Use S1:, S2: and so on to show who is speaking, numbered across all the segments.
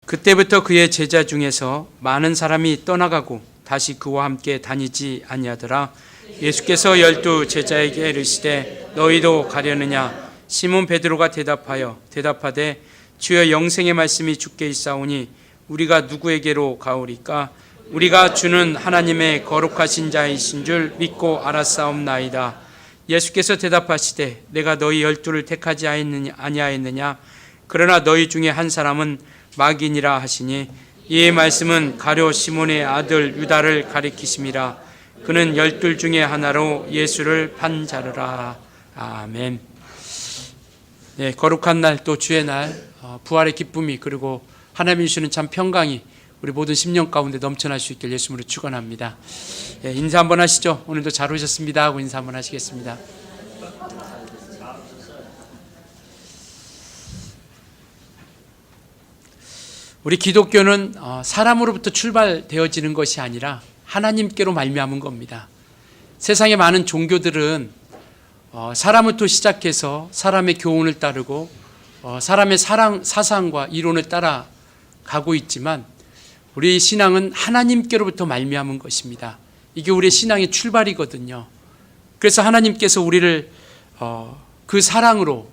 S1: 그때부터 그의 제자 중에서 많은 사람이 떠나가고 다시 그와 함께 다니지 아니하더라. 예수께서 12 제자에게 이르시되 너희도 가려느냐? 시몬 베드로가 대답하되 주여, 영생의 말씀이 주께 있사오니 우리가 누구에게로 가오리까? 우리가 주는 하나님의 거룩하신 자이신 줄 믿고 알았사옵나이다. 예수께서 대답하시되 내가 너희 12를 택하지 아니하였느냐? 그러나 너희 중에 한 사람은 마귀니라 하시니, 이 말씀은 가룟 시몬의 아들 유다를 가리키심이라. 그는 12 중에 하나로 예수를 판 자르라. 아멘. 네, 거룩한 날, 또 주의 날, 부활의 기쁨이, 그리고 하나님이 주시는 참 평강이 우리 모든 심령 가운데 넘쳐날 수 있길 예수님으로 축원합니다. 네, 인사 한번 하시죠. 오늘도 잘 오셨습니다 하고 인사 한번 하시겠습니다. 우리 기독교는 사람으로부터 출발되어지는 것이 아니라 하나님께로 말미암은 겁니다. 세상의 많은 종교들은 사람부터 시작해서 사람의 교훈을 따르고 사람의 사상과 이론을 따라가고 있지만, 우리 신앙은 하나님께로부터 말미암은 것입니다. 이게 우리의 신앙의 출발이거든요. 그래서 하나님께서 우리를 그 사랑으로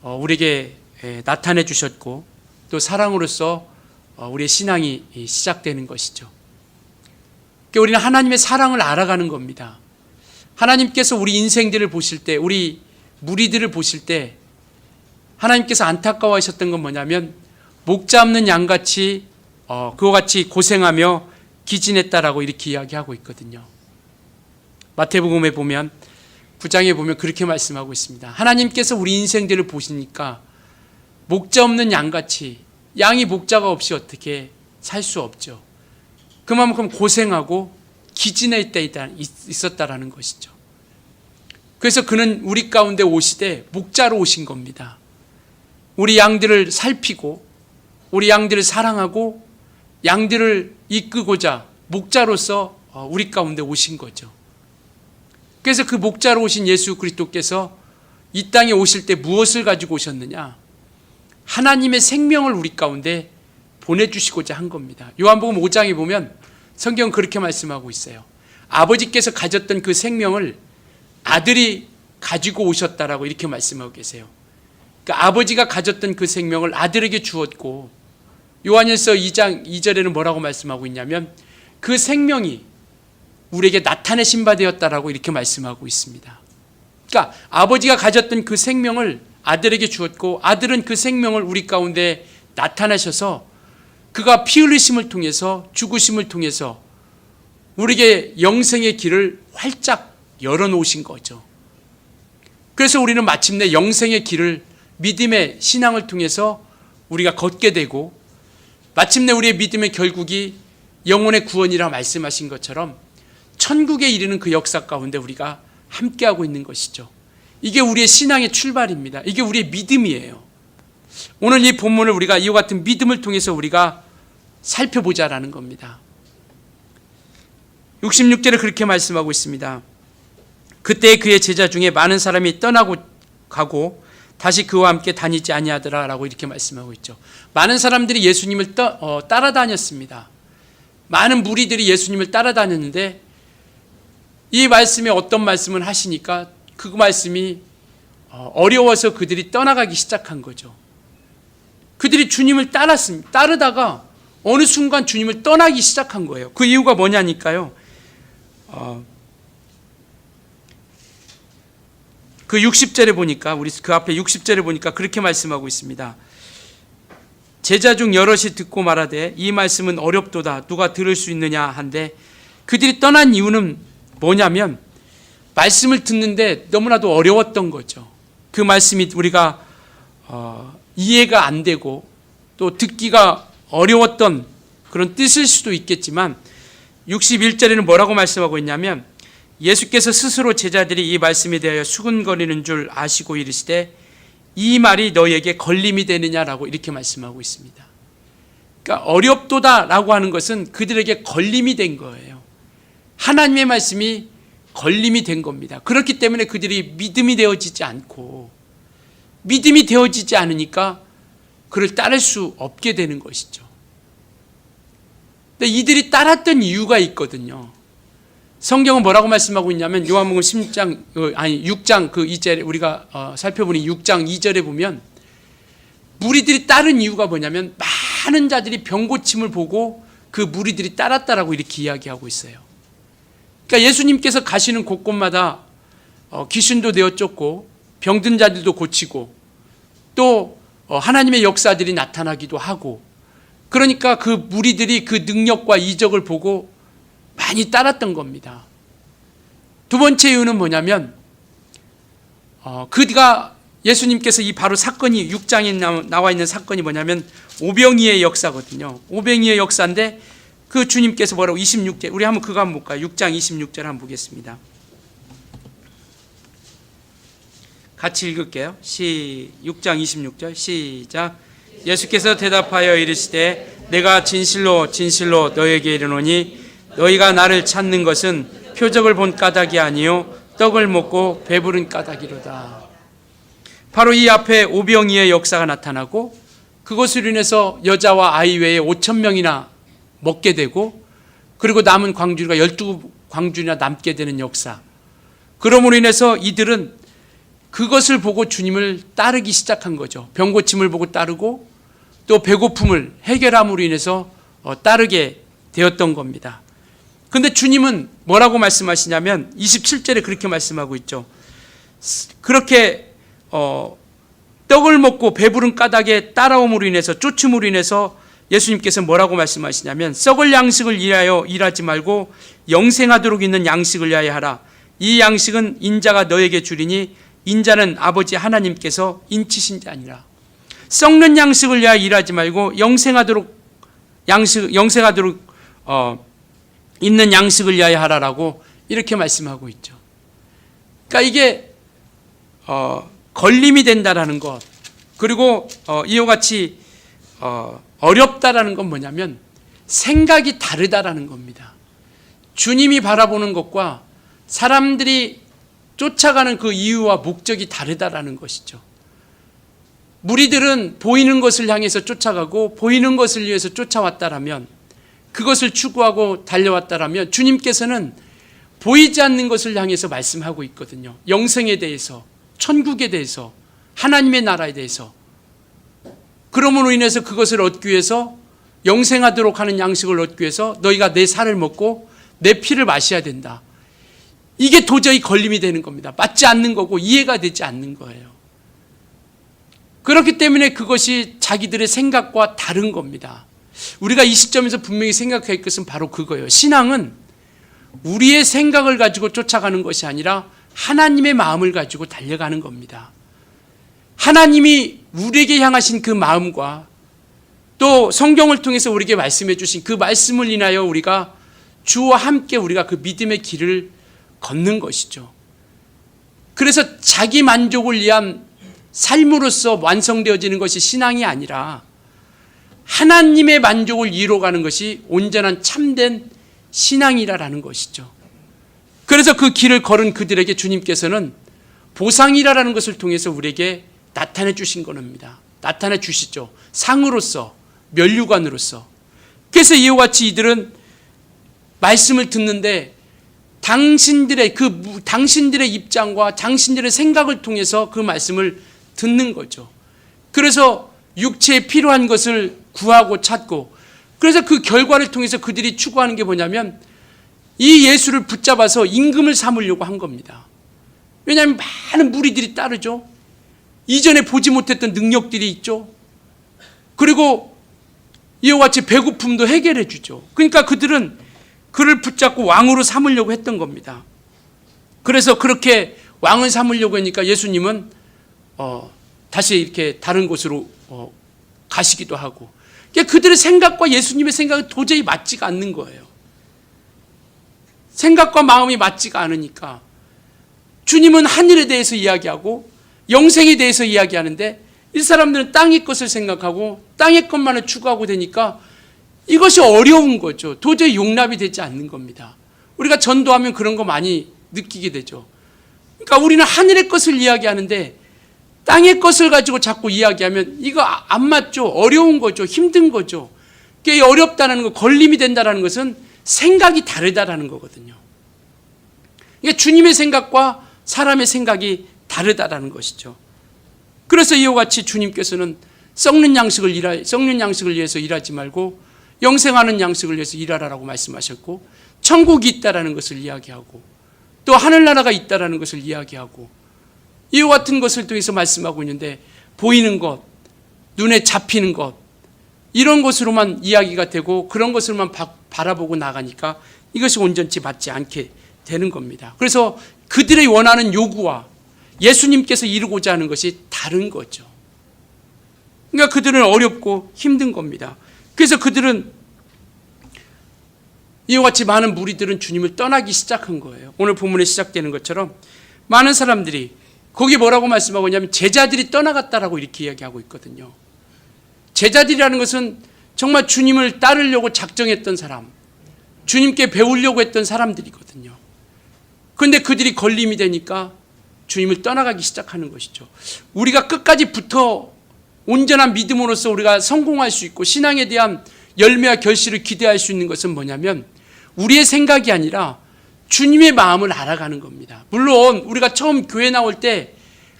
S1: 우리에게 나타내 주셨고, 또 사랑으로서 우리의 신앙이 시작되는 것이죠. 그러니까 우리는 하나님의 사랑을 알아가는 겁니다. 하나님께서 우리 인생들을 보실 때, 우리 무리들을 보실 때 하나님께서 안타까워하셨던 건 뭐냐면, 목자 없는 양같이 그와 같이 고생하며 기진했다라고 이렇게 이야기하고 있거든요. 마태복음에 보면 9장에 보면 그렇게 말씀하고 있습니다. 하나님께서 우리 인생들을 보시니까 목자 없는 양같이, 양이 목자가 없이 어떻게 살 수 없죠. 그만큼 고생하고 기진해 있었다라는 것이죠. 그래서 그는 우리 가운데 오시되 목자로 오신 겁니다. 우리 양들을 살피고 우리 양들을 사랑하고 양들을 이끄고자 목자로서 우리 가운데 오신 거죠. 그래서 그 목자로 오신 예수 그리스도께서 이 땅에 오실 때 무엇을 가지고 오셨느냐? 하나님의 생명을 우리 가운데 보내주시고자 한 겁니다. 요한복음 5장에 보면 성경은 그렇게 말씀하고 있어요. 아버지께서 가졌던 그 생명을 아들이 가지고 오셨다라고 이렇게 말씀하고 계세요. 그러니까 아버지가 가졌던 그 생명을 아들에게 주었고, 요한일서 2장 2절에는 뭐라고 말씀하고 있냐면 그 생명이 우리에게 나타내신 바 되었다라고 이렇게 말씀하고 있습니다. 그러니까 아버지가 가졌던 그 생명을 아들에게 주었고, 아들은 그 생명을 우리 가운데 나타내셔서 그가 피 흘리심을 통해서, 죽으심을 통해서 우리에게 영생의 길을 활짝 열어놓으신 거죠. 그래서 우리는 마침내 영생의 길을 믿음의 신앙을 통해서 우리가 걷게 되고, 마침내 우리의 믿음의 결국이 영혼의 구원이라 말씀하신 것처럼 천국에 이르는 그 역사 가운데 우리가 함께하고 있는 것이죠. 이게 우리의 신앙의 출발입니다. 이게 우리의 믿음이에요. 오늘 이 본문을 우리가 이와 같은 믿음을 통해서 우리가 살펴보자라는 겁니다. 66절에 그렇게 말씀하고 있습니다. 그때 그의 제자 중에 많은 사람이 떠나고 가고 다시 그와 함께 다니지 아니하더라라고 이렇게 말씀하고 있죠. 많은 사람들이 예수님을 따라다녔습니다. 많은 무리들이 예수님을 따라다녔는데, 이 말씀에 어떤 말씀을 하시니까 그 말씀이 어려워서 그들이 떠나가기 시작한 거죠. 그들이 주님을 따르다가 어느 순간 주님을 떠나기 시작한 거예요. 그 이유가 뭐냐니까요. 그 60절에 보니까, 우리 그 앞에 60절에 보니까 그렇게 말씀하고 있습니다. 제자 중 여럿이 듣고 말하되 이 말씀은 어렵도다, 누가 들을 수 있느냐 한데, 그들이 떠난 이유는 뭐냐면 말씀을 듣는데 너무나도 어려웠던 거죠. 그 말씀이 우리가 이해가 안 되고 또 듣기가 어려웠던 그런 뜻일 수도 있겠지만, 61절에는 뭐라고 말씀하고 있냐면, 예수께서 스스로 제자들이 이 말씀에 대하여 수군거리는 줄 아시고 이르시되 이 말이 너희에게 걸림이 되느냐라고 이렇게 말씀하고 있습니다. 그러니까 어렵도다라고 하는 것은 그들에게 걸림이 된 거예요. 하나님의 말씀이 걸림이 된 겁니다. 그렇기 때문에 그들이 믿음이 되어지지 않고, 믿음이 되어지지 않으니까 그를 따를 수 없게 되는 것이죠. 근데 이들이 따랐던 이유가 있거든요. 성경은 뭐라고 말씀하고 있냐면 요한복음 6장 그 2절에 우리가 살펴보니 6장 2절에 보면 무리들이 따른 이유가 뭐냐면 많은 자들이 병고침을 보고 그 무리들이 따랐다라고 이렇게 이야기하고 있어요. 그러니까 예수님께서 가시는 곳곳마다 귀신도 내어 쫓고 병든 자들도 고치고 또 하나님의 역사들이 나타나기도 하고, 그러니까 그 무리들이 그 능력과 이적을 보고 많이 따랐던 겁니다. 두 번째 이유는 뭐냐면 그가 예수님께서 이 바로 사건이 6장에 나와 있는 사건이 뭐냐면 오병이의 역사거든요. 오병이의 역사인데 그 주님께서 뭐라고 26절 우리 한번 그거 한번 볼까요? 6장 26절 한번 보겠습니다. 같이 읽을게요. 6장 26절 시작. 예수께서 대답하여 이르시되 내가 진실로 진실로 너에게 이르노니 너희가 나를 찾는 것은 표적을 본 까닭이 아니요 떡을 먹고 배부른 까닭이로다. 바로 이 앞에 오병이의 역사가 나타나고 그것으로 인해서 여자와 아이 외에 5,000명이나 먹게 되고, 그리고 남은 광주리가 12광주리나 남게 되는 역사. 그러므로 인해서 이들은 그것을 보고 주님을 따르기 시작한 거죠. 병고침을 보고 따르고 또 배고픔을 해결함으로 인해서 따르게 되었던 겁니다. 그런데 주님은 뭐라고 말씀하시냐면 27절에 그렇게 말씀하고 있죠. 그렇게 떡을 먹고 배부른 까닭에 따라옴으로 인해서 쫓음으로 인해서 예수님께서 뭐라고 말씀하시냐면 썩을 양식을 위하여 일하지 말고 영생하도록 있는 양식을 위하여 하라. 이 양식은 인자가 너에게 주리니 인자는 아버지 하나님께서 인치신 자니라. 썩는 양식을 위하여 일하지 말고 영생하도록 있는 양식을 위하여 하라라고 이렇게 말씀하고 있죠. 그러니까 이게 걸림이 된다라는 것, 그리고 이와 같이 어렵다라는 건 뭐냐면 생각이 다르다라는 겁니다. 주님이 바라보는 것과 사람들이 쫓아가는 그 이유와 목적이 다르다라는 것이죠. 무리들은 보이는 것을 향해서 쫓아가고 보이는 것을 위해서 쫓아왔다라면, 그것을 추구하고 달려왔다라면 주님께서는 보이지 않는 것을 향해서 말씀하고 있거든요. 영생에 대해서, 천국에 대해서, 하나님의 나라에 대해서. 그러므로 인해서 그것을 얻기 위해서, 영생하도록 하는 양식을 얻기 위해서 너희가 내 살을 먹고 내 피를 마셔야 된다. 이게 도저히 걸림이 되는 겁니다. 맞지 않는 거고 이해가 되지 않는 거예요. 그렇기 때문에 그것이 자기들의 생각과 다른 겁니다. 우리가 이 시점에서 분명히 생각해야 할 것은 바로 그거예요. 신앙은 우리의 생각을 가지고 쫓아가는 것이 아니라 하나님의 마음을 가지고 달려가는 겁니다. 하나님이 우리에게 향하신 그 마음과 또 성경을 통해서 우리에게 말씀해 주신 그 말씀을 인하여 우리가 주와 함께 우리가 그 믿음의 길을 걷는 것이죠. 그래서 자기 만족을 위한 삶으로서 완성되어지는 것이 신앙이 아니라 하나님의 만족을 이루어가는 것이 온전한 참된 신앙이라는 것이죠. 그래서 그 길을 걸은 그들에게 주님께서는 보상이라는 것을 통해서 우리에게 나타내 주신 겁니다. 나타내 주시죠. 상으로서, 면류관으로서. 그래서 이와 같이 이들은 말씀을 듣는데 당신들의 입장과 당신들의 생각을 통해서 그 말씀을 듣는 거죠. 그래서 육체에 필요한 것을 구하고 찾고, 그래서 그 결과를 통해서 그들이 추구하는 게 뭐냐면 이 예수를 붙잡아서 임금을 삼으려고 한 겁니다. 왜냐하면 많은 무리들이 따르죠. 이전에 보지 못했던 능력들이 있죠. 그리고 이와 같이 배고픔도 해결해 주죠. 그러니까 그들은 그를 붙잡고 왕으로 삼으려고 했던 겁니다. 그래서 그렇게 왕을 삼으려고 하니까 예수님은 다시 이렇게 다른 곳으로 가시기도 하고, 그러니까 그들의 생각과 예수님의 생각은 도저히 맞지가 않는 거예요. 생각과 마음이 맞지가 않으니까 주님은 하늘에 대해서 이야기하고 영생에 대해서 이야기하는데 이 사람들은 땅의 것을 생각하고 땅의 것만을 추구하고 되니까 이것이 어려운 거죠. 도저히 용납이 되지 않는 겁니다. 우리가 전도하면 그런 거 많이 느끼게 되죠. 그러니까 우리는 하늘의 것을 이야기하는데 땅의 것을 가지고 자꾸 이야기하면 이거 안 맞죠. 어려운 거죠. 힘든 거죠. 꽤 어렵다는 거, 걸림이 된다는 것은 생각이 다르다라는 거거든요. 이게 주님의 생각과 사람의 생각이 다르다라는 것이죠. 그래서 이와 같이 주님께서는 썩는 양식을 위해서 일하지 말고 영생하는 양식을 위해서 일하라라고 말씀하셨고, 천국이 있다라는 것을 이야기하고 또 하늘나라가 있다라는 것을 이야기하고 이와 같은 것을 통해서 말씀하고 있는데, 보이는 것, 눈에 잡히는 것, 이런 것으로만 이야기가 되고 그런 것을만 바라보고 나가니까 이것이 온전치 맞지 않게 되는 겁니다. 그래서 그들의 원하는 요구와 예수님께서 이루고자 하는 것이 다른 거죠. 그러니까 그들은 어렵고 힘든 겁니다. 그래서 그들은 이와 같이 많은 무리들은 주님을 떠나기 시작한 거예요. 오늘 본문에 시작되는 것처럼 많은 사람들이, 거기 뭐라고 말씀하고 있냐면 제자들이 떠나갔다라고 이렇게 이야기하고 있거든요. 제자들이라는 것은 정말 주님을 따르려고 작정했던 사람, 주님께 배우려고 했던 사람들이거든요. 그런데 그들이 걸림이 되니까 주님을 떠나가기 시작하는 것이죠. 우리가 끝까지 붙어 온전한 믿음으로써 우리가 성공할 수 있고 신앙에 대한 열매와 결실을 기대할 수 있는 것은 뭐냐면 우리의 생각이 아니라 주님의 마음을 알아가는 겁니다. 물론 우리가 처음 교회 나올 때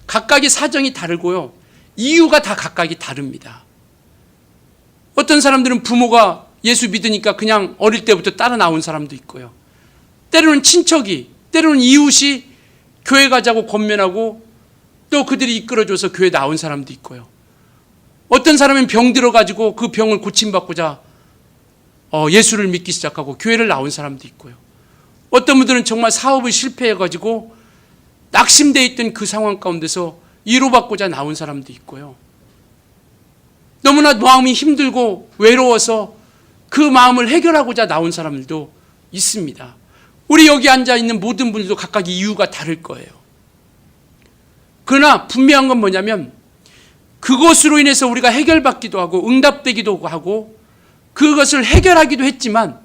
S1: 각각의 사정이 다르고요, 이유가 다 각각이 다릅니다. 어떤 사람들은 부모가 예수 믿으니까 그냥 어릴 때부터 따라 나온 사람도 있고요, 때로는 친척이, 때로는 이웃이 교회 가자고 권면하고 또 그들이 이끌어줘서 교회 나온 사람도 있고요, 어떤 사람은 병 들어가지고 그 병을 고침받고자 예수를 믿기 시작하고 교회를 나온 사람도 있고요, 어떤 분들은 정말 사업을 실패해가지고 낙심되어 있던 그 상황 가운데서 위로받고자 나온 사람도 있고요, 너무나 마음이 힘들고 외로워서 그 마음을 해결하고자 나온 사람들도 있습니다. 우리 여기 앉아있는 모든 분들도 각각 이유가 다를 거예요. 그러나 분명한 건 뭐냐면 그것으로 인해서 우리가 해결받기도 하고 응답되기도 하고 그것을 해결하기도 했지만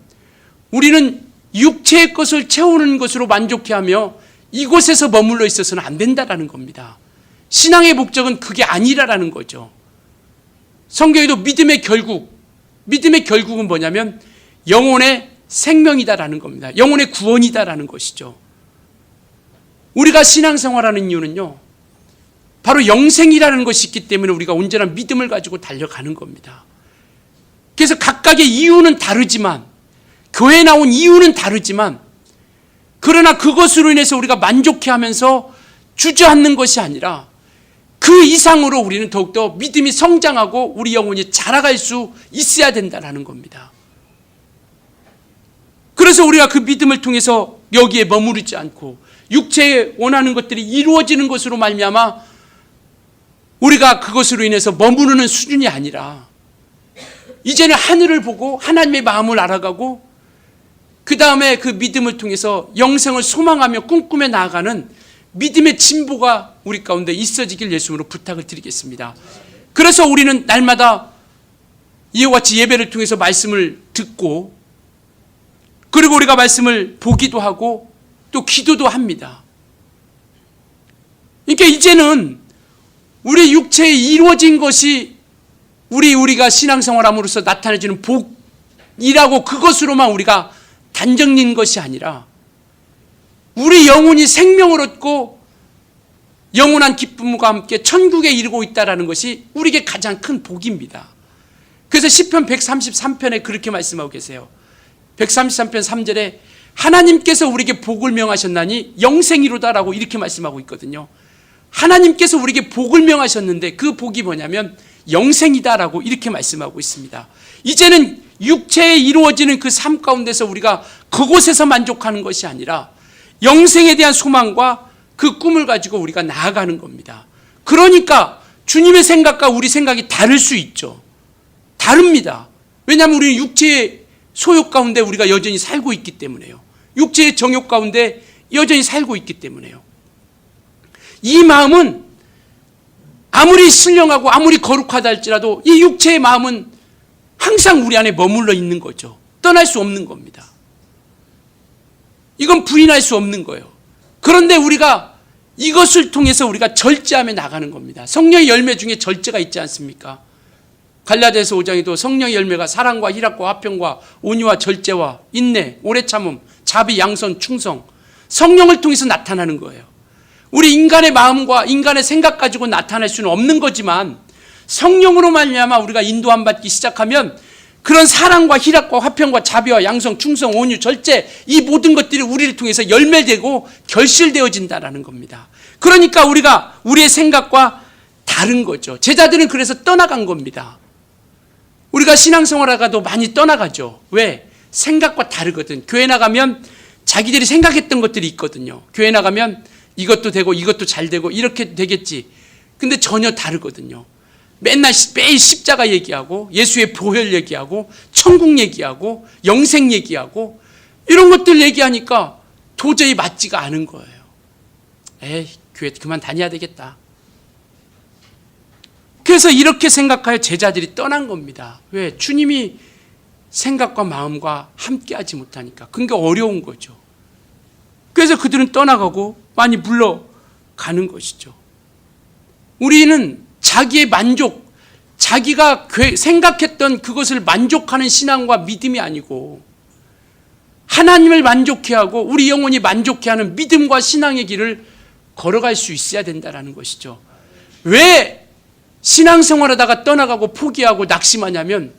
S1: 우리는 육체의 것을 채우는 것으로 만족해하며 이곳에서 머물러 있어서는 안 된다라는 겁니다. 신앙의 목적은 그게 아니라라는 거죠. 성경에도 믿음의 결국은 뭐냐면 영혼의 생명이다라는 겁니다. 영혼의 구원이다라는 것이죠. 우리가 신앙생활하는 이유는요, 바로 영생이라는 것이 있기 때문에 우리가 온전한 믿음을 가지고 달려가는 겁니다. 그래서 각각의 이유는 다르지만, 교회에 나온 이유는 다르지만, 그러나 그것으로 인해서 우리가 만족해하면서 주저앉는 것이 아니라 그 이상으로 우리는 더욱더 믿음이 성장하고 우리 영혼이 자라갈 수 있어야 된다는 겁니다. 그래서 우리가 그 믿음을 통해서 여기에 머무르지 않고 육체에 원하는 것들이 이루어지는 것으로 말미암아 우리가 그것으로 인해서 머무르는 수준이 아니라 이제는 하늘을 보고 하나님의 마음을 알아가고 그 다음에 그 믿음을 통해서 영생을 소망하며 꿈꾸며 나아가는 믿음의 진보가 우리 가운데 있어지길 예수님으로 부탁을 드리겠습니다. 그래서 우리는 날마다 이와 같이 예배를 통해서 말씀을 듣고 그리고 우리가 말씀을 보기도 하고 또 기도도 합니다. 그러니까 이제는 우리 육체에 이루어진 것이 우리가 신앙생활함으로써 나타내지는 복이라고 그것으로만 우리가 단정짓는 것이 아니라 우리 영혼이 생명을 얻고 영원한 기쁨과 함께 천국에 이르고 있다는 것이 우리에게 가장 큰 복입니다. 그래서 시편 133편에 그렇게 말씀하고 계세요. 133편 3절에 하나님께서 우리에게 복을 명하셨나니 영생이로다라고 이렇게 말씀하고 있거든요. 하나님께서 우리에게 복을 명하셨는데 그 복이 뭐냐면 영생이다라고 이렇게 말씀하고 있습니다. 이제는 육체에 이루어지는 그 삶 가운데서 우리가 그곳에서 만족하는 것이 아니라 영생에 대한 소망과 그 꿈을 가지고 우리가 나아가는 겁니다. 그러니까 주님의 생각과 우리 생각이 다를 수 있죠. 다릅니다. 왜냐하면 우리는 육체의 소욕 가운데 우리가 여전히 살고 있기 때문에요. 육체의 정욕 가운데 여전히 살고 있기 때문에요. 이 마음은 아무리 신령하고 아무리 거룩하다 할지라도 이 육체의 마음은 항상 우리 안에 머물러 있는 거죠. 떠날 수 없는 겁니다. 이건 부인할 수 없는 거예요. 그런데 우리가 이것을 통해서 우리가 절제하며 나가는 겁니다. 성령의 열매 중에 절제가 있지 않습니까? 갈라디아서 5장에도 성령의 열매가 사랑과 희락과 화평과 온유와 절제와 인내, 오래 참음, 자비, 양선, 충성, 성령을 통해서 나타나는 거예요. 우리 인간의 마음과 인간의 생각 가지고 나타날 수는 없는 거지만 성령으로 말미암아 우리가 인도함 받기 시작하면 그런 사랑과 희락과 화평과 자비와 양성, 충성, 온유, 절제, 이 모든 것들이 우리를 통해서 열매되고 결실되어진다라는 겁니다. 그러니까 우리가 우리의 생각과 다른 거죠. 제자들은 그래서 떠나간 겁니다. 우리가 신앙생활하다가도 많이 떠나가죠. 왜? 생각과 다르거든. 교회 나가면 자기들이 생각했던 것들이 있거든요. 교회 나가면 이것도 되고 이것도 잘 되고 이렇게 되겠지. 근데 전혀 다르거든요. 맨날 매일 십자가 얘기하고 예수의 보혈 얘기하고 천국 얘기하고 영생 얘기하고 이런 것들 얘기하니까 도저히 맞지가 않은 거예요. 에이, 교회 그만 다녀야 되겠다. 그래서 이렇게 생각하여 제자들이 떠난 겁니다. 왜? 주님이 생각과 마음과 함께하지 못하니까. 그게 어려운 거죠. 그래서 그들은 떠나가고 많이 물러가는 것이죠. 우리는 자기의 만족, 자기가 생각했던 그것을 만족하는 신앙과 믿음이 아니고 하나님을 만족해 하고 우리 영혼이 만족해 하는 믿음과 신앙의 길을 걸어갈 수 있어야 된다는 것이죠. 왜 신앙생활하다가 떠나가고 포기하고 낙심하냐면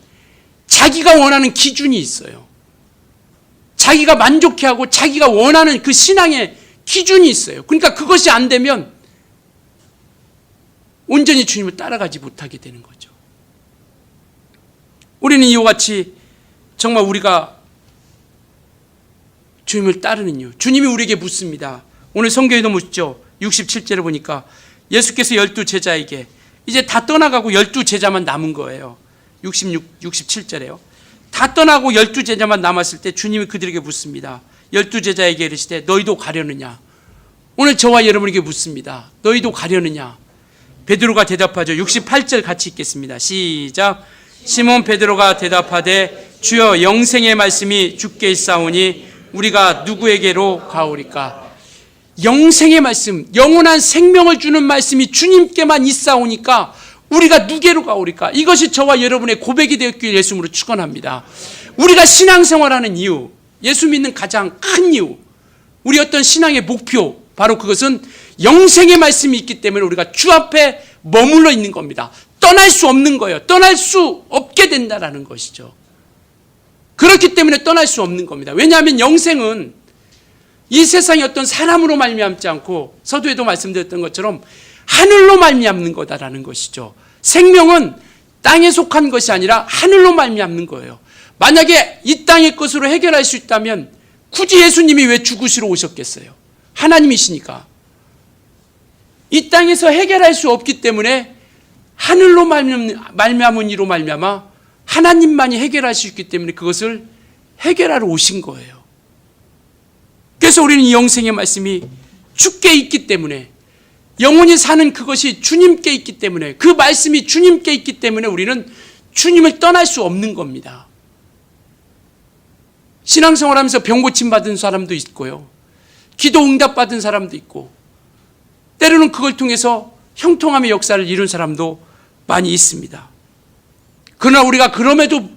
S1: 자기가 원하는 기준이 있어요. 자기가 만족해 하고 자기가 원하는 그 신앙의 기준이 있어요. 그러니까 그것이 안 되면 온전히 주님을 따라가지 못하게 되는 거죠. 우리는 이와 같이 정말 우리가 주님을 따르는 이유, 주님이 우리에게 묻습니다. 오늘 성경에도 묻죠. 67절에 보니까 예수께서 12제자에게 이제 다 떠나가고 12제자만 남은 거예요. 67절에요. 다 떠나고 12제자만 남았을 때 주님이 그들에게 묻습니다. 12제자에게 이르시되 너희도 가려느냐? 오늘 저와 여러분에게 묻습니다. 너희도 가려느냐? 베드로가 대답하죠. 68절 같이 읽겠습니다. 시작. 시몬 베드로가 대답하되 주여 영생의 말씀이 주께 있사오니 우리가 누구에게로 가오리까? 영생의 말씀, 영원한 생명을 주는 말씀이 주님께만 있사오니까 우리가 누구에게로 가오리까? 이것이 저와 여러분의 고백이 되었기를 예수님으로 축원합니다. 우리가 신앙생활하는 이유, 예수 믿는 가장 큰 이유, 우리 어떤 신앙의 목표, 바로 그것은 영생의 말씀이 있기 때문에 우리가 주 앞에 머물러 있는 겁니다. 떠날 수 없는 거예요. 떠날 수 없게 된다는 것이죠. 그렇기 때문에 떠날 수 없는 겁니다. 왜냐하면 영생은 이 세상의 어떤 사람으로 말미암지 않고 서두에도 말씀드렸던 것처럼 하늘로 말미암는 거다라는 것이죠. 생명은 땅에 속한 것이 아니라 하늘로 말미암는 거예요. 만약에 이 땅의 것으로 해결할 수 있다면 굳이 예수님이 왜 죽으시러 오셨겠어요? 하나님이시니까. 이 땅에서 해결할 수 없기 때문에 하늘로 말미암은 이로 말미암아 하나님만이 해결할 수 있기 때문에 그것을 해결하러 오신 거예요. 그래서 우리는 이 영생의 말씀이 주께 있기 때문에, 영원히 사는 그것이 주님께 있기 때문에, 그 말씀이 주님께 있기 때문에 우리는 주님을 떠날 수 없는 겁니다. 신앙생활하면서 병 고침 받은 사람도 있고요, 기도 응답 받은 사람도 있고, 때로는 그걸 통해서 형통함의 역사를 이룬 사람도 많이 있습니다. 그러나 우리가 그럼에도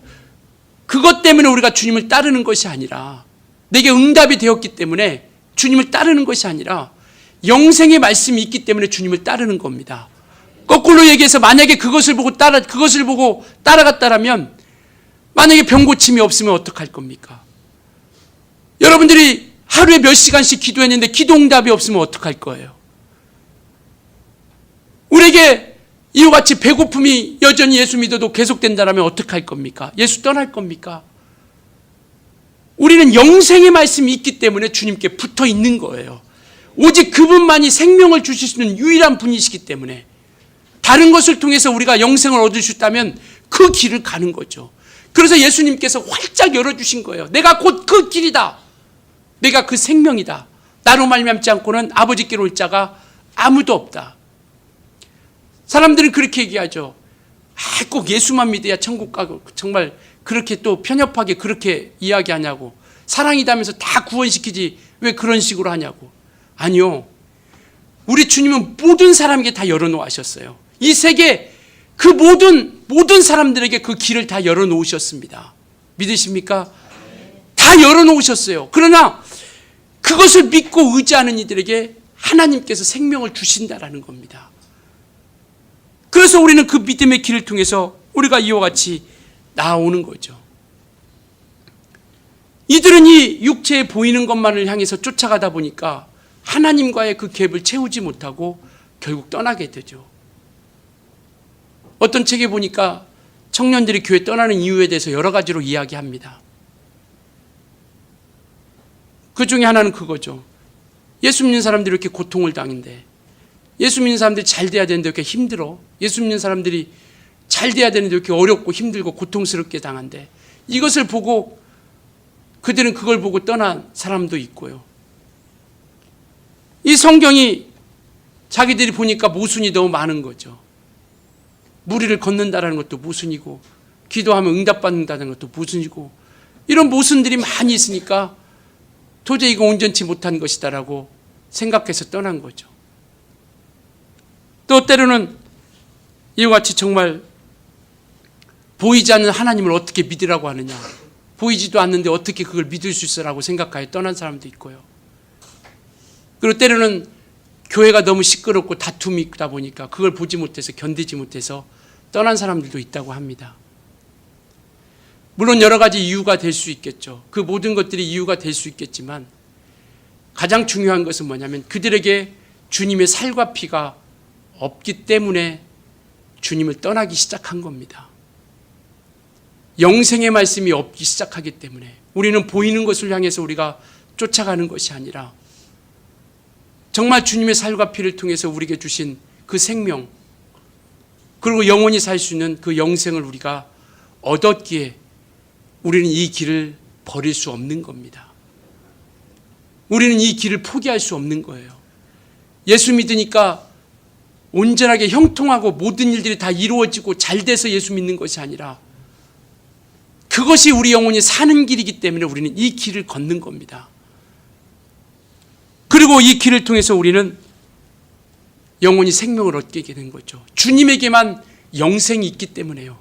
S1: 그것 때문에 우리가 주님을 따르는 것이 아니라, 내게 응답이 되었기 때문에 주님을 따르는 것이 아니라 영생의 말씀이 있기 때문에 주님을 따르는 겁니다. 거꾸로 얘기해서 만약에 그것을 보고 따라갔다라면 만약에 병 고침이 없으면 어떡할 겁니까? 여러분들이 하루에 몇 시간씩 기도했는데 기도 응답이 없으면 어떡할 거예요? 우리에게 이와 같이 배고픔이 여전히 예수 믿어도 계속된다면 어떡할 겁니까? 예수 떠날 겁니까? 우리는 영생의 말씀이 있기 때문에 주님께 붙어 있는 거예요. 오직 그분만이 생명을 주실 수 있는 유일한 분이시기 때문에 다른 것을 통해서 우리가 영생을 얻을 수 있다면 그 길을 가는 거죠. 그래서 예수님께서 활짝 열어주신 거예요. 내가 곧 그 길이다. 내가 그 생명이다. 나로 말미암지 않고는 아버지께로 올 자가 아무도 없다. 사람들은 그렇게 얘기하죠. 꼭 예수만 믿어야 천국 가고, 정말 그렇게 또 편협하게 그렇게 이야기하냐고. 사랑이다면서 다 구원시키지 왜 그런 식으로 하냐고. 아니요. 우리 주님은 모든 사람에게 다 열어놓으셨어요. 이 세계 그 모든 사람들에게 그 길을 다 열어놓으셨습니다. 믿으십니까? 다 열어놓으셨어요. 그러나 그것을 믿고 의지하는 이들에게 하나님께서 생명을 주신다라는 겁니다. 그래서 우리는 그 믿음의 길을 통해서 우리가 이와 같이 나아오는 거죠. 이들은 이 육체에 보이는 것만을 향해서 쫓아가다 보니까 하나님과의 그 갭을 채우지 못하고 결국 떠나게 되죠. 어떤 책에 보니까 청년들이 교회 떠나는 이유에 대해서 여러 가지로 이야기합니다. 그 중에 하나는 그거죠. 예수 믿는 사람들이 이렇게 고통을 당한대. 예수 믿는 사람들이 잘 돼야 되는데 이렇게 힘들어. 예수 믿는 사람들이 잘 돼야 되는데 이렇게 어렵고 힘들고 고통스럽게 당한대. 이것을 보고 그들은 그걸 보고 떠난 사람도 있고요. 이 성경이 자기들이 보니까 모순이 너무 많은 거죠. 무리를 걷는다라는 것도 모순이고 기도하면 응답받는다는 것도 모순이고 이런 모순들이 많이 있으니까 도저히 이거 온전치 못한 것이다라고 생각해서 떠난 거죠. 또 때로는 이와 같이 정말 보이지 않는 하나님을 어떻게 믿으라고 하느냐, 보이지도 않는데 어떻게 그걸 믿을 수 있어라고 생각하여 떠난 사람도 있고요. 그리고 때로는 교회가 너무 시끄럽고 다툼이 있다 보니까 그걸 보지 못해서 견디지 못해서 떠난 사람들도 있다고 합니다. 물론 여러 가지 이유가 될 수 있겠죠. 그 모든 것들이 이유가 될 수 있겠지만 가장 중요한 것은 뭐냐면 그들에게 주님의 살과 피가 없기 때문에 주님을 떠나기 시작한 겁니다. 영생의 말씀이 없기 시작하기 때문에 우리는 보이는 것을 향해서 우리가 쫓아가는 것이 아니라 정말 주님의 살과 피를 통해서 우리에게 주신 그 생명 그리고 영원히 살 수 있는 그 영생을 우리가 얻었기에 우리는 이 길을 버릴 수 없는 겁니다. 우리는 이 길을 포기할 수 없는 거예요. 예수 믿으니까 온전하게 형통하고 모든 일들이 다 이루어지고 잘 돼서 예수 믿는 것이 아니라 그것이 우리 영혼이 사는 길이기 때문에 우리는 이 길을 걷는 겁니다. 그리고 이 길을 통해서 우리는 영혼이 생명을 얻게 된 거죠. 주님에게만 영생이 있기 때문에요.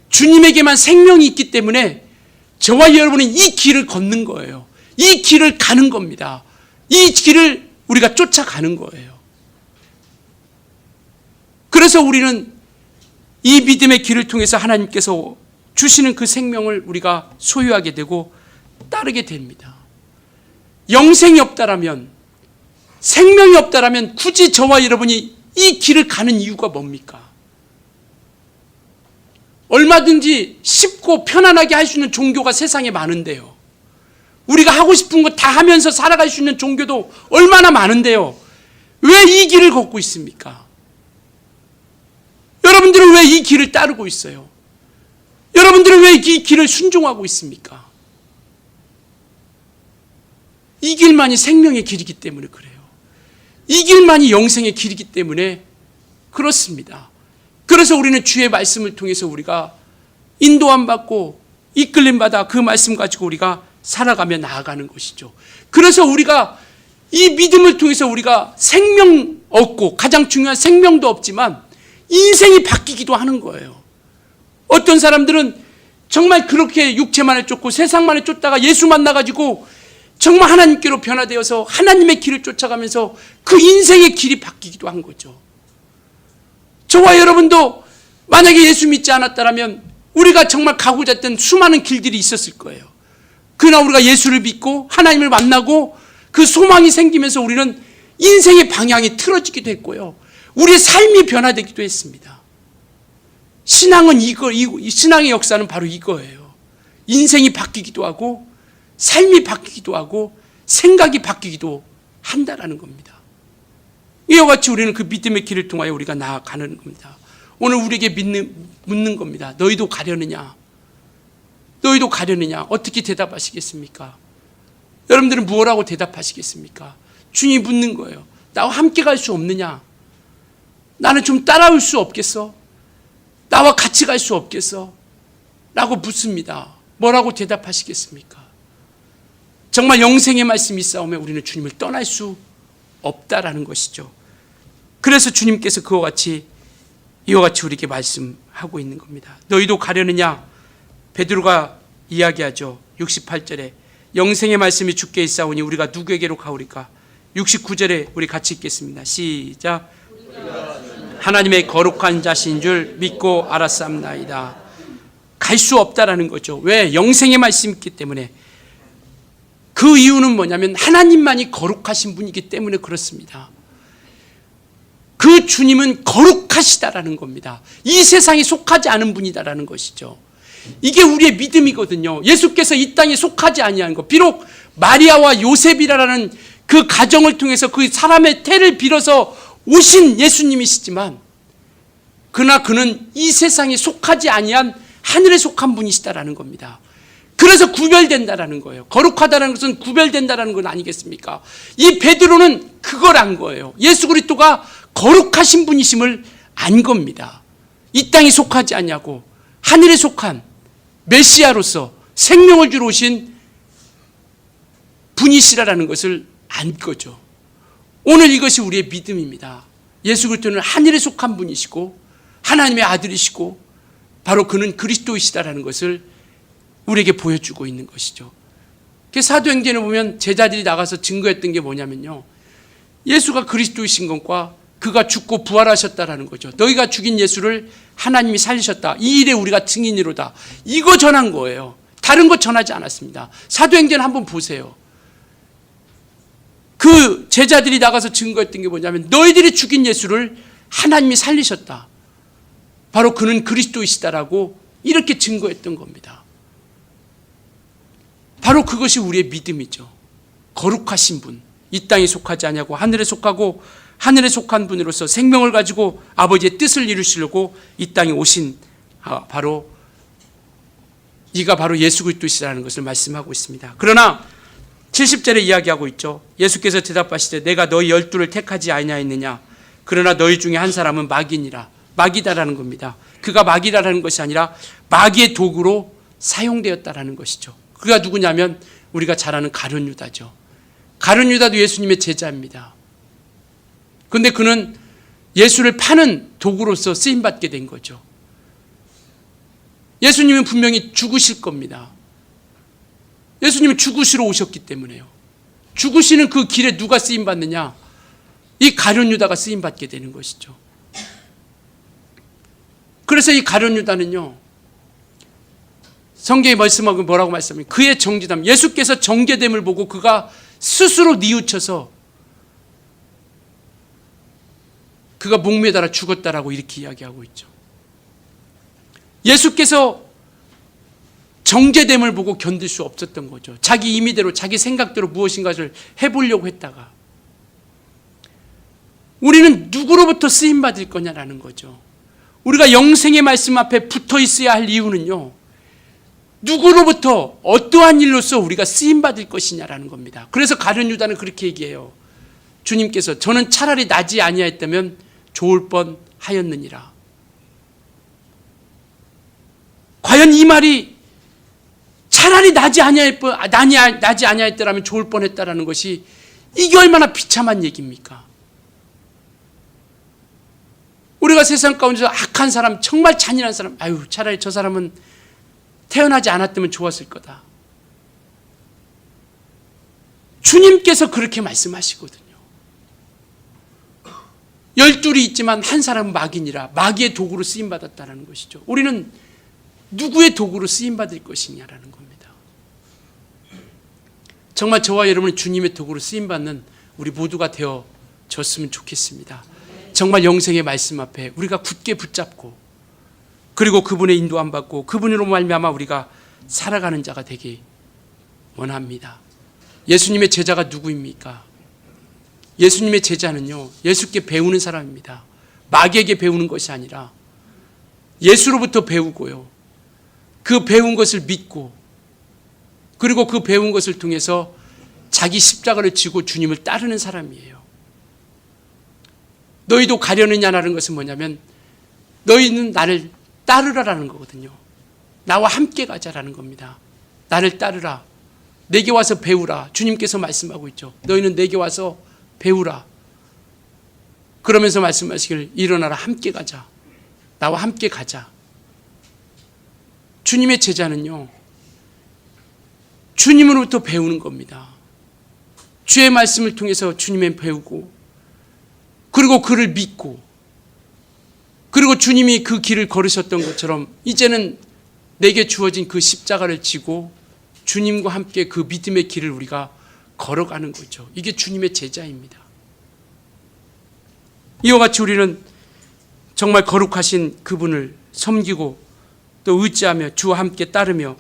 S1: 주님에게만 생명이 있기 때문에 저와 여러분은 이 길을 걷는 거예요. 이 길을 가는 겁니다. 이 길을 우리가 쫓아가는 거예요. 그래서 우리는 이 믿음의 길을 통해서 하나님께서 주시는 그 생명을 우리가 소유하게 되고 따르게 됩니다. 영생이 없다라면, 생명이 없다라면 굳이 저와 여러분이 이 길을 가는 이유가 뭡니까? 얼마든지 쉽고 편안하게 할 수 있는 종교가 세상에 많은데요. 우리가 하고 싶은 거 다 하면서 살아갈 수 있는 종교도 얼마나 많은데요. 왜 이 길을 걷고 있습니까? 여러분들은 왜 이 길을 따르고 있어요? 여러분들은 왜 이 길을 순종하고 있습니까? 이 길만이 생명의 길이기 때문에 그래요. 이 길만이 영생의 길이기 때문에 그렇습니다. 그래서 우리는 주의 말씀을 통해서 우리가 인도함 받고 이끌림 받아 그 말씀 가지고 우리가 살아가며 나아가는 것이죠. 그래서 우리가 이 믿음을 통해서 우리가 생명 얻고 가장 중요한 생명도 없지만 인생이 바뀌기도 하는 거예요. 어떤 사람들은 정말 그렇게 육체만에 쫓고 세상만에 쫓다가 예수 만나가지고 정말 하나님께로 변화되어서 하나님의 길을 쫓아가면서 그 인생의 길이 바뀌기도 한 거죠. 저와 여러분도 만약에 예수 믿지 않았다면 우리가 정말 가고자 했던 수많은 길들이 있었을 거예요. 그러나 우리가 예수를 믿고 하나님을 만나고 그 소망이 생기면서 우리는 인생의 방향이 틀어지기도 했고요. 우리의 삶이 변화되기도 했습니다. 신앙은 신앙의 역사는 바로 이거예요. 인생이 바뀌기도 하고 삶이 바뀌기도 하고 생각이 바뀌기도 한다라는 겁니다. 이와 같이 우리는 그 믿음의 길을 통하여 우리가 나아가는 겁니다. 오늘 우리에게 묻는 겁니다. 너희도 가려느냐? 너희도 가려느냐? 어떻게 대답하시겠습니까? 여러분들은 무엇라고 대답하시겠습니까? 주님이 묻는 거예요. 나와 함께 갈 수 없느냐? 나는 좀 따라올 수 없겠어? 나와 같이 갈 수 없겠어? 라고 묻습니다. 뭐라고 대답하시겠습니까? 정말 영생의 말씀이 있사오며 우리는 주님을 떠날 수 없다라는 것이죠. 그래서 주님께서 이와 같이 우리에게 말씀하고 있는 겁니다. 너희도 가려느냐? 베드로가 이야기하죠. 68절에 영생의 말씀이 주께 있사오니 우리가 누구에게로 가오리까? 69절에 우리 같이 읽겠습니다. 시작. 하나님의 거룩한 자신 줄 믿고 알았사옵나이다. 갈 수 없다라는 거죠. 왜? 영생의 말씀이 있기 때문에. 그 이유는 뭐냐면 하나님만이 거룩하신 분이기 때문에 그렇습니다. 그 주님은 거룩하시다라는 겁니다. 이 세상에 속하지 않은 분이다라는 것이죠. 이게 우리의 믿음이거든요. 예수께서 이 땅에 속하지 아니한 것. 비록 마리아와 요셉이라는 그 가정을 통해서 그 사람의 태를 빌어서 오신 예수님이시지만 그러나 그는 이 세상에 속하지 아니한 하늘에 속한 분이시다라는 겁니다. 그래서 구별된다라는 거예요. 거룩하다는 것은 구별된다라는 건 아니겠습니까? 이 베드로는 그걸 안 거예요. 예수 그리스도가 거룩하신 분이심을 안 겁니다. 이 땅에 속하지 아니하고 하늘에 속한 메시아로서 생명을 주러 오신 분이시라는 것을 안 거죠. 오늘 이것이 우리의 믿음입니다. 예수 그리스도는 하늘에 속한 분이시고 하나님의 아들이시고 바로 그는 그리스도이시다라는 것을 우리에게 보여주고 있는 것이죠. 사도행전에 보면 제자들이 나가서 증거했던 게 뭐냐면요, 예수가 그리스도이신 것과 그가 죽고 부활하셨다라는 거죠. 너희가 죽인 예수를 하나님이 살리셨다. 이 일에 우리가 증인이로다. 이거 전한 거예요. 다른 거 전하지 않았습니다. 사도행전 한번 보세요. 그 제자들이 나가서 증거했던 게 뭐냐면 너희들이 죽인 예수를 하나님이 살리셨다. 바로 그는 그리스도이시다라고 이렇게 증거했던 겁니다. 바로 그것이 우리의 믿음이죠. 거룩하신 분, 이 땅에 속하지 아니하고 하늘에 속하고 하늘에 속한 분으로서 생명을 가지고 아버지의 뜻을 이루시려고 이 땅에 오신 이가 바로 예수 그리스도시라는 것을 말씀하고 있습니다. 그러나 70절에 이야기하고 있죠. 예수께서 대답하시되 내가 너희 12를 택하지 아니하였느냐? 그러나 너희 중에 한 사람은 마귀니라. 마귀다라는 겁니다. 그가 마귀라는 것이 아니라 마귀의 도구로 사용되었다라는 것이죠. 그가 누구냐면 우리가 잘 아는 가룟 유다죠. 가룟 유다도 예수님의 제자입니다. 그런데 그는 예수를 파는 도구로서 쓰임받게 된 거죠. 예수님은 분명히 죽으실 겁니다. 예수님은 죽으시러 오셨기 때문에요. 죽으시는 그 길에 누가 쓰임받느냐? 이 가룟 유다가 쓰임받게 되는 것이죠. 그래서 이 가룟 유다는요, 성경에 말씀하고 뭐라고 말씀합니까? 그의 정죄됨, 예수께서 정죄됨을 보고 그가 스스로 뉘우쳐서 그가 목매달아 죽었다라고 이렇게 이야기하고 있죠. 예수께서 정죄됨을 보고 견딜 수 없었던 거죠. 자기 임의대로 자기 생각대로 무엇인가를 해보려고 했다가 우리는 누구로부터 쓰임받을 거냐라는 거죠. 우리가 영생의 말씀 앞에 붙어 있어야 할 이유는요, 누구로부터 어떠한 일로서 우리가 쓰임받을 것이냐라는 겁니다. 그래서 가룟 유다는 그렇게 얘기해요. 주님께서 저는 차라리 나지 아니하였다면 좋을 뻔하였느니라. 과연 이 말이 차라리 나지 아니하였더라면 좋을 뻔했다라는 것이 이게 얼마나 비참한 얘기입니까? 우리가 세상 가운데서 악한 사람, 정말 잔인한 사람, 차라리 저 사람은 태어나지 않았다면 좋았을 거다. 주님께서 그렇게 말씀하시거든요. 12이 있지만 한 사람은 마귀니라. 마귀의 도구로 쓰임받았다는 것이죠. 우리는 누구의 도구로 쓰임받을 것이냐라는 겁니다. 정말 저와 여러분은 주님의 도구로 쓰임받는 우리 모두가 되어졌으면 좋겠습니다. 정말 영생의 말씀 앞에 우리가 굳게 붙잡고 그리고 그분의 인도함 받고 그분으로 말미암아 우리가 살아가는 자가 되기 원합니다. 예수님의 제자가 누구입니까? 예수님의 제자는요, 예수께 배우는 사람입니다. 마귀에게 배우는 것이 아니라 예수로부터 배우고요, 그 배운 것을 믿고 그리고 그 배운 것을 통해서 자기 십자가를 지고 주님을 따르는 사람이에요. 너희도 가려느냐라는 것은 뭐냐면 너희는 나를 따르라라는 거거든요. 나와 함께 가자라는 겁니다. 나를 따르라. 내게 와서 배우라. 주님께서 말씀하고 있죠. 너희는 내게 와서 배우라. 그러면서 말씀하시길 일어나라 함께 가자. 나와 함께 가자. 주님의 제자는요, 주님으로부터 배우는 겁니다. 주의 말씀을 통해서 주님의 배우고, 그리고 그를 믿고, 그리고 주님이 그 길을 걸으셨던 것처럼 이제는 내게 주어진 그 십자가를 지고 주님과 함께 그 믿음의 길을 우리가 걸어가는 거죠. 이게 주님의 제자입니다. 이와 같이 우리는 정말 거룩하신 그분을 섬기고 또 의지하며 주와 함께 따르며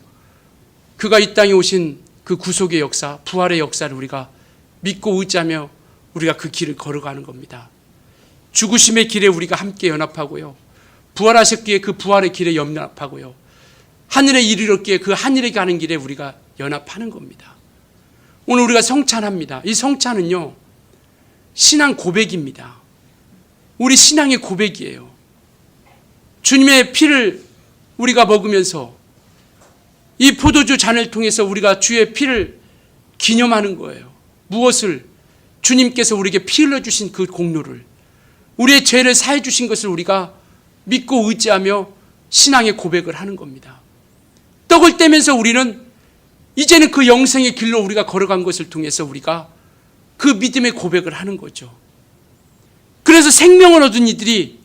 S1: 그가 이 땅에 오신 그 구속의 역사, 부활의 역사를 우리가 믿고 의지하며 우리가 그 길을 걸어가는 겁니다. 죽으심의 길에 우리가 함께 연합하고요, 부활하셨기에 그 부활의 길에 연합하고요, 하늘에 이르렀기에 그 하늘에 가는 길에 우리가 연합하는 겁니다. 오늘 우리가 성찬합니다. 이 성찬은요, 신앙 고백입니다. 우리 신앙의 고백이에요. 주님의 피를 우리가 먹으면서 이 포도주 잔을 통해서 우리가 주의 피를 기념하는 거예요. 무엇을? 주님께서 우리에게 피 흘려주신 그 공로를, 우리의 죄를 사해 주신 것을 우리가 믿고 의지하며 신앙의 고백을 하는 겁니다. 떡을 떼면서 우리는 이제는 그 영생의 길로 우리가 걸어간 것을 통해서 우리가 그 믿음의 고백을 하는 거죠. 그래서 생명을 얻은 이들이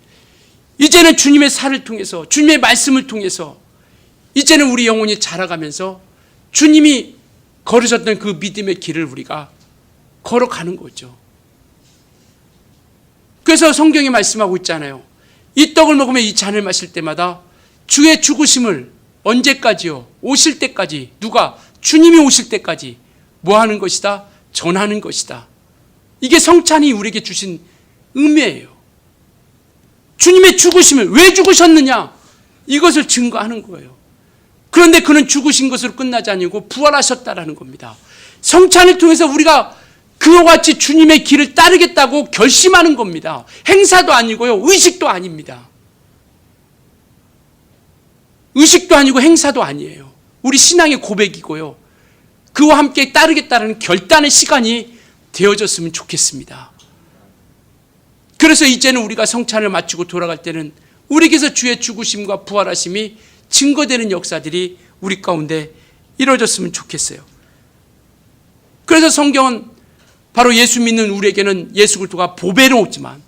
S1: 이제는 주님의 살을 통해서, 주님의 말씀을 통해서 이제는 우리 영혼이 자라가면서 주님이 걸으셨던 그 믿음의 길을 우리가 걸어가는 거죠. 그래서 성경이 말씀하고 있잖아요. 이 떡을 먹으며 이 잔을 마실 때마다 주의 죽으심을 언제까지요? 오실 때까지. 누가? 주님이 오실 때까지 뭐 하는 것이다? 전하는 것이다. 이게 성찬이 우리에게 주신 의미예요. 주님의 죽으심을, 왜 죽으셨느냐? 이것을 증거하는 거예요. 그런데 그는 죽으신 것으로 끝나지 아니고 부활하셨다라는 겁니다. 성찬을 통해서 우리가 그와 같이 주님의 길을 따르겠다고 결심하는 겁니다. 행사도 아니고요, 의식도 아닙니다. 의식도 아니고 행사도 아니에요. 우리 신앙의 고백이고요, 그와 함께 따르겠다는 결단의 시간이 되어졌으면 좋겠습니다. 그래서 이제는 우리가 성찬을 마치고 돌아갈 때는 우리에게서 주의 죽으심과 부활하심이 증거되는 역사들이 우리 가운데 이루어졌으면 좋겠어요. 그래서 성경은 바로 예수 믿는 우리에게는 예수 그리스도가 보배로 오지만,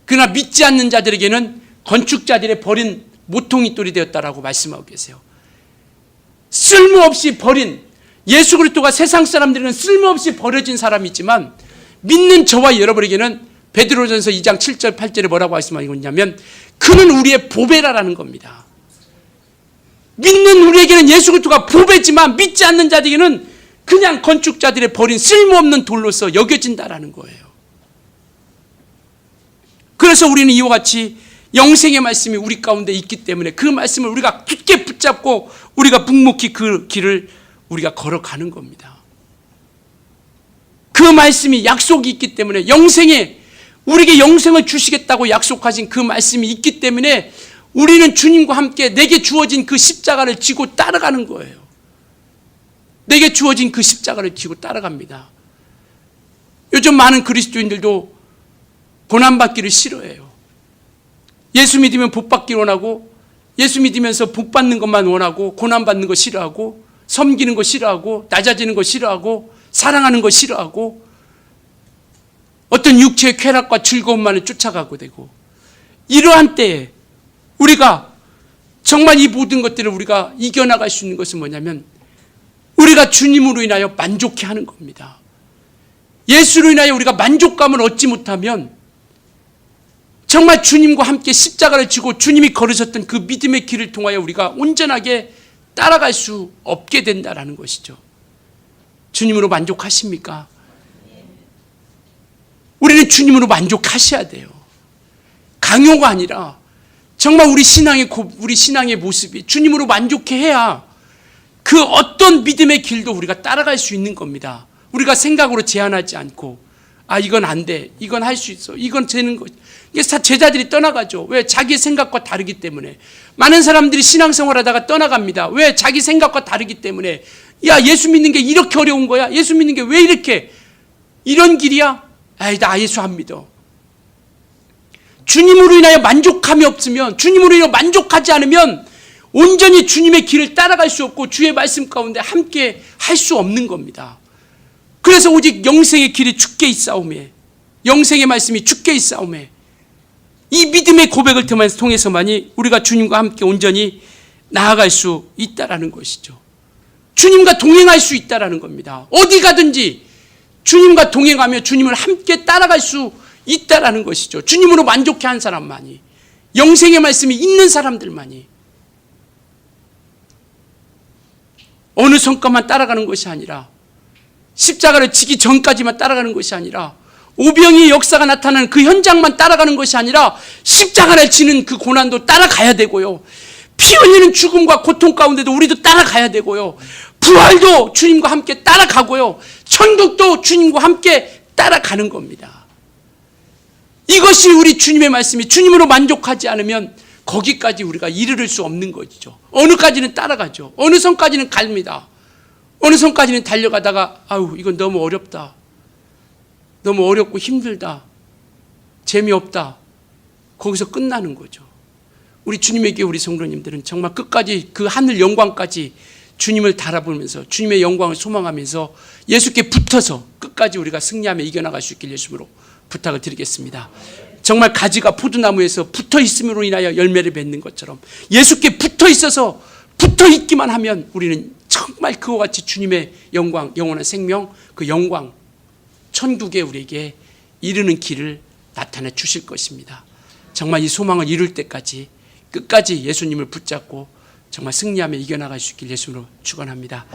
S1: 그러나 믿지 않는 자들에게는 건축자들의 버린 모퉁이 돌이 되었다라고 말씀하고 계세요. 쓸모없이 버린, 예수 그리스도가 세상 사람들에게는 쓸모없이 버려진 사람이지만 믿는 저와 여러분에게는 베드로전서 2장 7절 8절에 뭐라고 말씀하고 있냐면 그는 우리의 보배라는 겁니다. 믿는 우리에게는 예수 그리스도가 보배지만 믿지 않는 자들에게는 그냥 건축자들의 버린 쓸모없는 돌로서 여겨진다라는 거예요. 그래서 우리는 이와 같이 영생의 말씀이 우리 가운데 있기 때문에 그 말씀을 우리가 굳게 붙잡고 우리가 묵묵히 그 길을 우리가 걸어가는 겁니다. 그 말씀이 약속이 있기 때문에, 영생에 우리에게 영생을 주시겠다고 약속하신 그 말씀이 있기 때문에 우리는 주님과 함께 내게 주어진 그 십자가를 지고 따라가는 거예요. 내게 주어진 그 십자가를 지고 따라갑니다. 요즘 많은 그리스도인들도 고난받기를 싫어해요. 예수 믿으면 복 받기를 원하고, 예수 믿으면서 복 받는 것만 원하고, 고난받는 거 싫어하고, 섬기는 거 싫어하고, 낮아지는 거 싫어하고, 사랑하는 거 싫어하고, 어떤 육체의 쾌락과 즐거움만을 쫓아가고 되고, 이러한 때에 우리가 정말 이 모든 것들을 우리가 이겨나갈 수 있는 것은 뭐냐면 우리가 주님으로 인하여 만족해 하는 겁니다. 예수로 인하여 우리가 만족감을 얻지 못하면 정말 주님과 함께 십자가를 지고 주님이 걸으셨던 그 믿음의 길을 통하여 우리가 온전하게 따라갈 수 없게 된다는 것이죠. 주님으로 만족하십니까? 우리는 주님으로 만족하셔야 돼요. 강요가 아니라 정말 우리 신앙의 모습이 주님으로 만족해야 그 어떤 믿음의 길도 우리가 따라갈 수 있는 겁니다. 우리가 생각으로 제한하지 않고, 아 이건 안 돼, 이건 할 수 있어, 이건 되는 거. 이게 다 제자들이 떠나가죠. 왜? 자기 생각과 다르기 때문에. 많은 사람들이 신앙생활하다가 떠나갑니다. 왜? 자기 생각과 다르기 때문에. 야, 예수 믿는 게 이렇게 어려운 거야? 예수 믿는 게 왜 이렇게 이런 길이야? 아이, 나 예수 안 믿어. 주님으로 인하여 만족함이 없으면, 주님으로 인하여 만족하지 않으면 온전히 주님의 길을 따라갈 수 없고 주의 말씀 가운데 함께 할 수 없는 겁니다. 그래서 오직 영생의 길이 주께 있사오매, 영생의 말씀이 주께 있사오매, 이 믿음의 고백을 통해서만이 우리가 주님과 함께 온전히 나아갈 수 있다라는 것이죠. 주님과 동행할 수 있다라는 겁니다. 어디 가든지 주님과 동행하며 주님을 함께 따라갈 수 있다라는 것이죠. 주님으로 만족해 한 사람만이, 영생의 말씀이 있는 사람들만이, 어느 성과만 따라가는 것이 아니라, 십자가를 지기 전까지만 따라가는 것이 아니라, 오병이의 역사가 나타나는 그 현장만 따라가는 것이 아니라 십자가를 지는 그 고난도 따라가야 되고요, 피 흘리는 죽음과 고통 가운데도 우리도 따라가야 되고요, 부활도 주님과 함께 따라가고요, 천국도 주님과 함께 따라가는 겁니다. 이것이 우리 주님의 말씀이, 주님으로 만족하지 않으면 거기까지 우리가 이르를 수 없는 것이죠. 어느까지는 따라가죠. 어느 선까지는 갑니다. 어느 선까지는 달려가다가 아유, 이건 너무 어렵다, 너무 어렵고 힘들다, 재미없다, 거기서 끝나는 거죠. 우리 주님에게 우리 성도님들은 정말 끝까지 그 하늘 영광까지 주님을 바라보면서 주님의 영광을 소망하면서 예수께 붙어서 끝까지 우리가 승리하며 이겨나갈 수 있길 예수님으로 부탁을 드리겠습니다. 정말 가지가 포도나무에서 붙어 있음으로 인하여 열매를 맺는 것처럼 예수께 붙어 있어서 붙어 있기만 하면 우리는 정말 그와 같이 주님의 영광, 영원한 생명, 그 영광, 천국에 우리에게 이르는 길을 나타내 주실 것입니다. 정말 이 소망을 이룰 때까지 끝까지 예수님을 붙잡고 정말 승리하며 이겨나갈 수 있길 예수님으로 축원합니다.